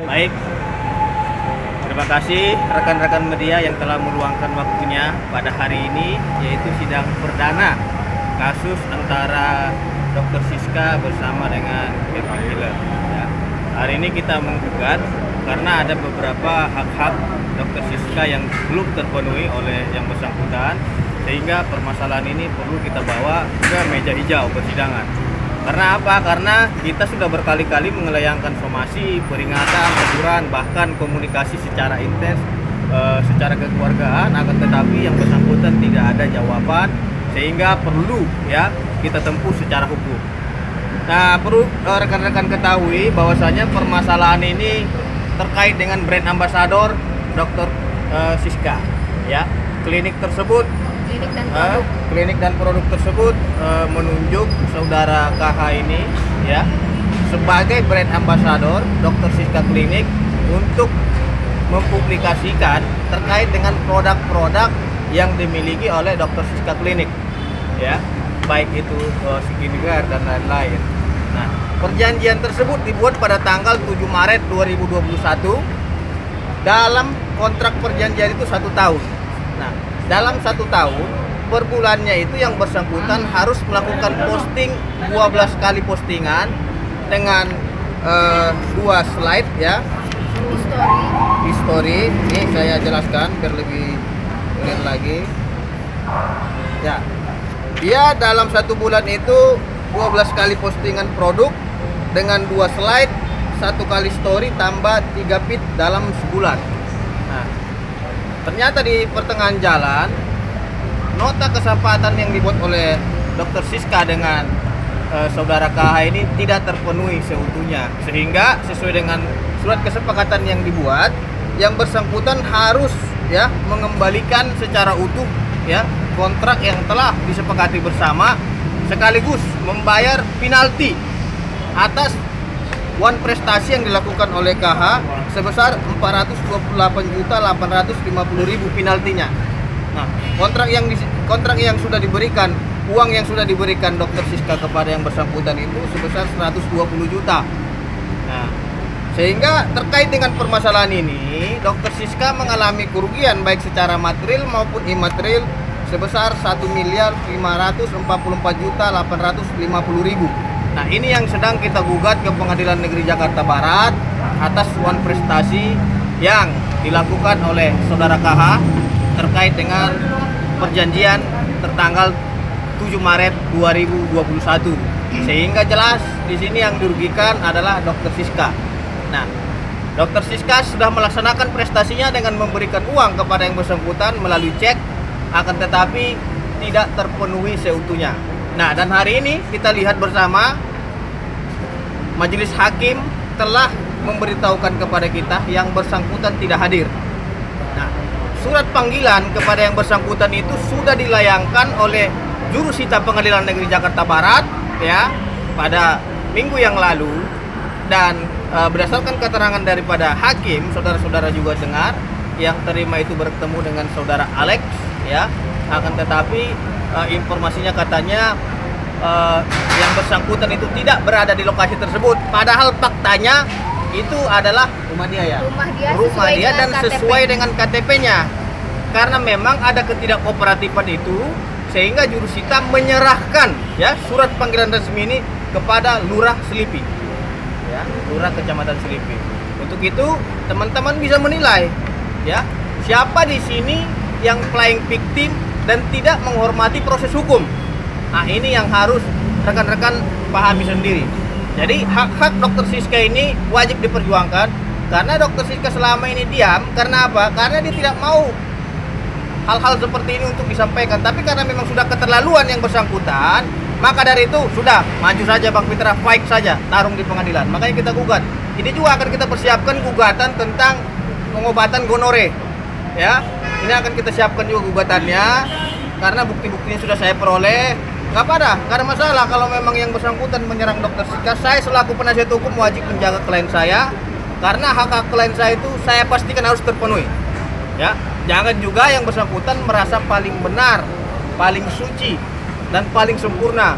Baik, terima kasih rekan-rekan media yang telah meluangkan waktunya pada hari ini, yaitu sidang perdana kasus antara Dr. Siska bersama dengan Kevin Miller. Ya. Hari ini kita menggugat karena ada beberapa hak-hak Dr. Siska yang belum terpenuhi oleh yang bersangkutan, sehingga permasalahan ini perlu kita bawa ke meja hijau persidangan. Karena apa? Karena kita sudah berkali-kali mengelayangkan somasi, peringatan, teguran, bahkan komunikasi secara intens, secara kekeluargaan, akan tetapi yang bersangkutan tidak ada jawaban, sehingga perlu ya kita tempuh secara hukum. Nah, perlu rekan-rekan ketahui bahwasanya permasalahan ini terkait dengan brand ambassador Dr. Siska, ya. Klinik dan produk tersebut menunjuk saudara KH ini ya sebagai brand ambassador Dr. Siska Klinik untuk mempublikasikan terkait dengan produk-produk yang dimiliki oleh Dr. Siska Klinik ya, baik itu skincare dan lain-lain. Nah, perjanjian tersebut dibuat pada tanggal 7 Maret 2021. Dalam kontrak perjanjian itu 1 tahun. Nah, dalam 1 tahun per bulannya itu yang bersangkutan harus melakukan posting 12 kali postingan dengan 2 slide ya, history. Ini saya jelaskan biar lebih clear lagi ya. Dia dalam 1 bulan itu 12 kali postingan produk dengan 2 slide, 1 kali story tambah 3 feed dalam sebulan. Nah, ternyata di pertengahan jalan nota kesepakatan yang dibuat oleh Dr. Siska dengan saudara KH ini tidak terpenuhi seutuhnya, sehingga sesuai dengan surat kesepakatan yang dibuat, yang bersangkutan harus ya mengembalikan secara utuh ya kontrak yang telah disepakati bersama, sekaligus membayar penalti atas prestasi yang dilakukan oleh KH sebesar 428.850.000 penaltinya. Nah, kontrak yang sudah diberikan, uang yang sudah diberikan Dr. Siska kepada yang bersangkutan itu sebesar 120 juta. Nah, sehingga terkait dengan permasalahan ini, Dr. Siska mengalami kerugian baik secara material maupun imaterial sebesar 1.544.850.000. Nah, ini yang sedang kita gugat ke Pengadilan Negeri Jakarta Barat atas prestasi yang dilakukan oleh saudara KH terkait dengan perjanjian tertanggal 7 Maret 2021, sehingga jelas di sini yang dirugikan adalah Dr. Siska. Nah, Dr. Siska sudah melaksanakan prestasinya dengan memberikan uang kepada yang bersangkutan melalui cek, akan tetapi tidak terpenuhi seutuhnya. Nah, dan hari ini kita lihat bersama majelis hakim telah memberitahukan kepada kita yang bersangkutan tidak hadir. Nah, surat panggilan kepada yang bersangkutan itu sudah dilayangkan oleh jurusita Pengadilan Negeri Jakarta Barat ya pada minggu yang lalu, dan berdasarkan keterangan daripada hakim, saudara-saudara juga dengar yang terima itu bertemu dengan saudara Alex ya, akan tetapi informasinya katanya yang bersangkutan itu tidak berada di lokasi tersebut, padahal faktanya itu adalah rumah dia dan sesuai dengan KTP-nya. Karena memang ada ketidakkooperatifan itu, sehingga jurusita menyerahkan ya surat panggilan resmi ini kepada Lurah Selipi ya, Lurah Kecamatan Selipi. Untuk itu teman-teman bisa menilai ya siapa di sini yang playing victim dan tidak menghormati proses hukum. Nah, ini yang harus rekan-rekan pahami sendiri. Jadi hak-hak Dr. Siska ini wajib diperjuangkan, karena Dr. Siska selama ini diam karena apa? Karena dia tidak mau hal-hal seperti ini untuk disampaikan. Tapi karena memang sudah keterlaluan yang bersangkutan, maka dari itu sudah maju saja Bang Fitra, fight saja, tarung di pengadilan. Makanya kita gugat. Ini juga akan kita persiapkan gugatan tentang pengobatan gonore. Ya, ini akan kita siapkan juga gugatannya karena bukti-buktinya sudah saya peroleh. Nggak pada, nggak ada masalah kalau memang yang bersangkutan menyerang dokter Sika. Saya selaku penasihat hukum wajib menjaga klien saya karena hak-hak klien saya itu saya pastikan harus terpenuhi. Ya, jangan juga yang bersangkutan merasa paling benar, paling suci, dan paling sempurna.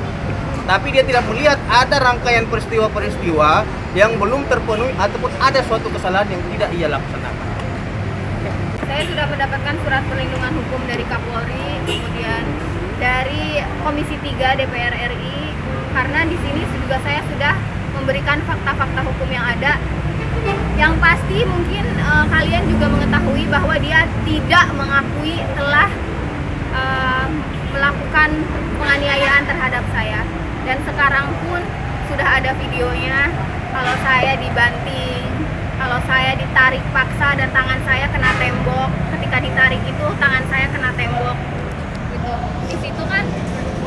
Tapi dia tidak melihat ada rangkaian peristiwa-peristiwa yang belum terpenuhi ataupun ada suatu kesalahan yang tidak ia laksanakan. Saya sudah mendapatkan surat perlindungan hukum dari Kapolri, kemudian dari Komisi 3 DPR RI, karena di sini juga saya sudah memberikan fakta-fakta hukum yang ada. Yang pasti mungkin kalian juga mengetahui bahwa dia tidak mengakui telah melakukan penganiayaan terhadap saya. Dan sekarang pun sudah ada videonya kalau saya dibanting, kalau saya ditarik paksa dan tangan saya kena tembok. Ketika ditarik itu tangan saya kena tembok. Gitu. Di situ kan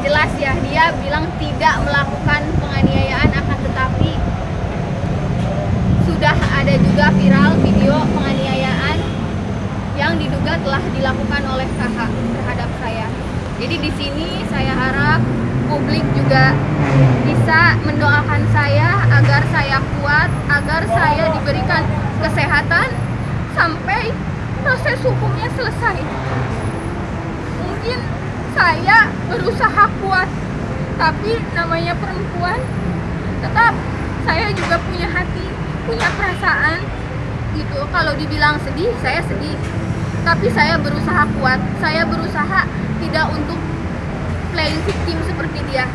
jelas ya, dia bilang tidak melakukan penganiayaan, akan tetapi sudah ada juga viral video penganiayaan yang diduga telah dilakukan oleh KH terhadap saya. Jadi di sini saya harap publik juga bisa mendoakan saya agar saya kuat, agar saya diberikan kesehatan sampai proses hukumnya selesai. Mungkin saya berusaha kuat, tapi namanya perempuan, tetap saya juga punya hati, punya perasaan gitu. Kalau dibilang sedih, saya sedih, tapi saya berusaha kuat, saya berusaha tidak untuk playing victim seperti dia.